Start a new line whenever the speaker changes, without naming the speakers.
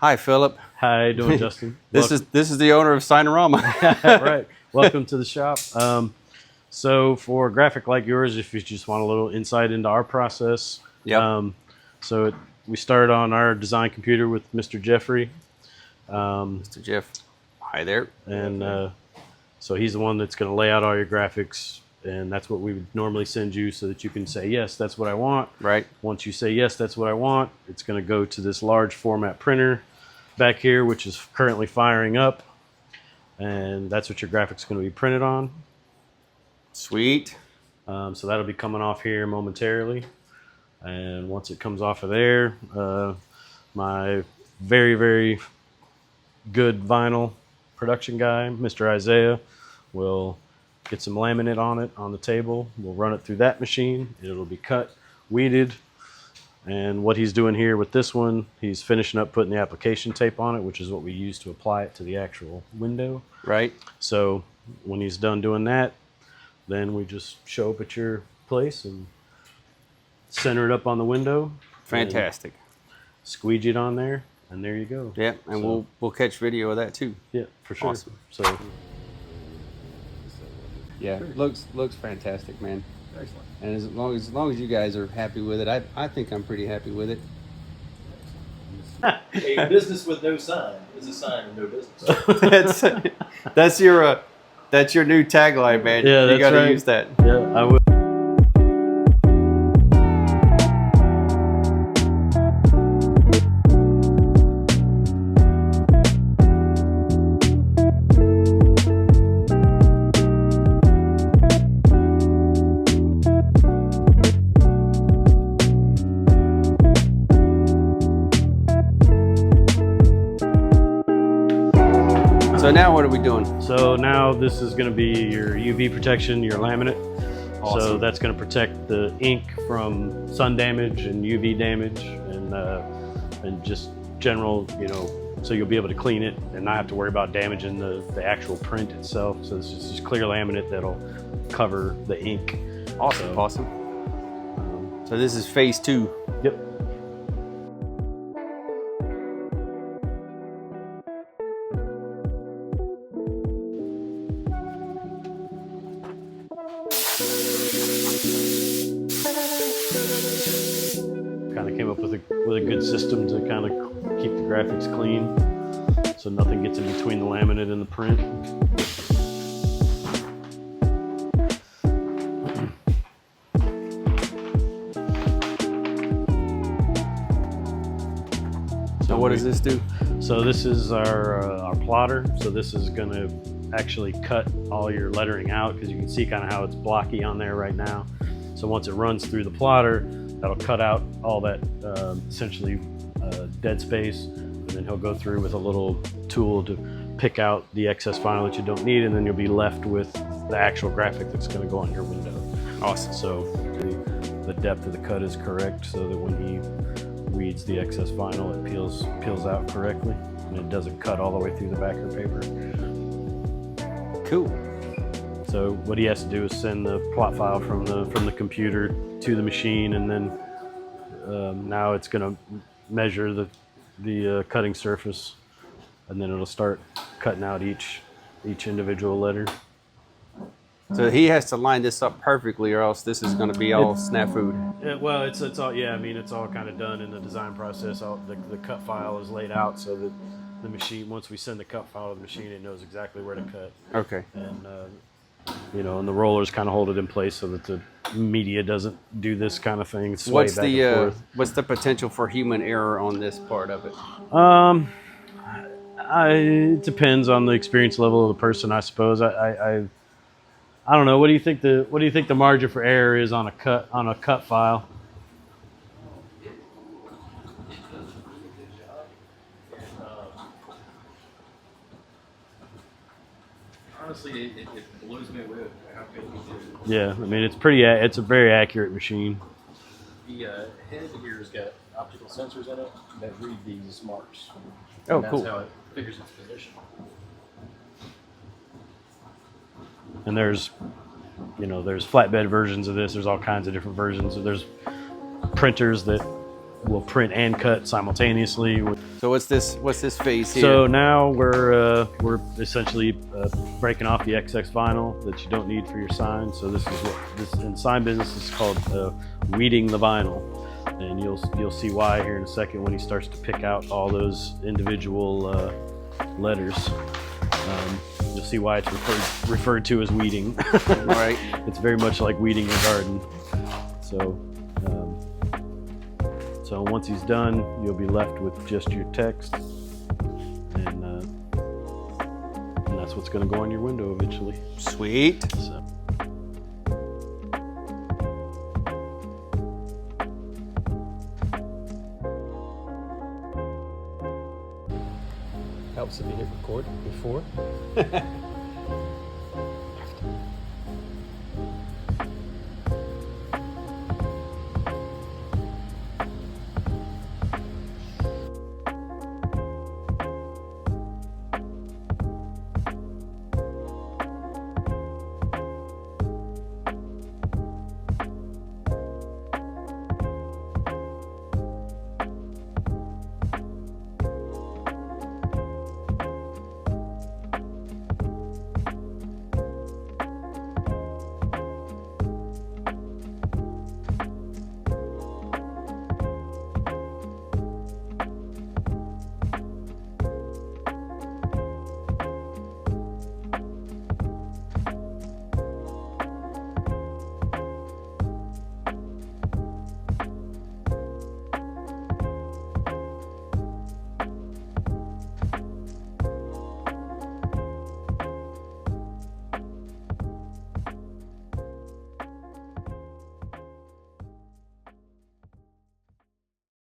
Hi, Phillip.
How you doing, Justin?
This is the owner of Signarama.
Right. Welcome to the shop. So for a graphic like yours, if you just want a little insight into our process,
Yep.
We start on our design computer with Mr. Jeffrey.
Mr. Jeff. Hi there.
And so he's the one that's going to lay out all your graphics, and that's what we would normally send you so that you can say, yes, that's what I want.
Right.
Once you say, yes, that's what I want, it's going to go to this large format printer back here, which is currently firing up. And that's what your graphics going to be printed on.
Sweet.
So that'll be coming off here momentarily. And once it comes off of there, my very, very good vinyl production guy, Mr. Isaiah, will get some laminate on it on the table. We'll run it through that machine. It'll be cut, weeded. And what he's doing here with this one, he's finishing up putting the application tape on it, which is what we use to apply it to the actual window.
Right.
So when he's done doing that, then we just show up at your place and center it up on the window.
Fantastic.
Squeegee it on there, and there you go.
Yeah, and
So,
we'll catch video of that too.
yeah, for sure.
Awesome.
So
Yeah, looks fantastic, man.
Excellent.
And as long as you guys are happy with it, I think I'm pretty happy with it.
A business with no sign is a sign of no business.
that's your new tagline, man.
Yeah,
you
that's
gotta
right.
use that.
yeah, I would.
So now what are we doing?
So now this is going to be your UV protection, your laminate.
Awesome.
So that's going to protect the ink from sun damage and UV damage, and just general, so you'll be able to clean it and not have to worry about damaging the actual print itself. So this is just clear laminate that'll cover the ink.
Awesome.
So,
Awesome. So this is phase 2.
Yep. Kind of came up with a good system to kind of keep the graphics clean, so nothing gets in between the laminate and the print.
So what does this do?
So this is our plotter. So this is going to actually cut all your lettering out, because you can see kind of how it's blocky on there right now. So once it runs through the plotter, that'll cut out all that essentially dead space, and then he'll go through with a little tool to pick out the excess vinyl that you don't need, and then you'll be left with the actual graphic that's going to go on your window.
Awesome.
So the depth of the cut is correct, so that when he weeds the excess vinyl, it peels out correctly, and it doesn't cut all the way through the backer paper.
Cool.
So what he has to do is send the plot file from the computer to the machine, and then now it's going to measure the cutting surface, and then it'll start cutting out each individual letter.
So he has to line this up perfectly, or else this is going to be all snafu.
Well, it's all, yeah. I mean, it's all kind of done in the design process. The cut file is laid out so that the machine, once we send the cut file to the machine, it knows exactly where to cut.
Okay.
And and the rollers kind of hold it in place so that the media doesn't do this kind of thing. Sway back and forth.
What's the potential for human error on this part of it?
It depends on the experience level of the person, I suppose. I don't know. What do you think the margin for error is on a cut file?
Honestly, it blows me away how good he did.
Yeah, I mean it's a very accurate machine.
The head here has got optical sensors in it that read these marks.
Oh,
and
cool.
That's how it figures its position.
And there's flatbed versions of this. There's all kinds of different versions. There's printers that will print and cut simultaneously.
So what's this phase here?
So now we're essentially breaking off the XX vinyl that you don't need for your sign. So this is what this in sign business is called weeding the vinyl, and you'll see why here in a second when he starts to pick out all those individual letters. You'll see why it's referred to as weeding.
Right.
It's very much like weeding your garden. So. So once he's done, you'll be left with just your text, and that's what's going to go on your window eventually.
Sweet.
So.
Helps if you hit record before.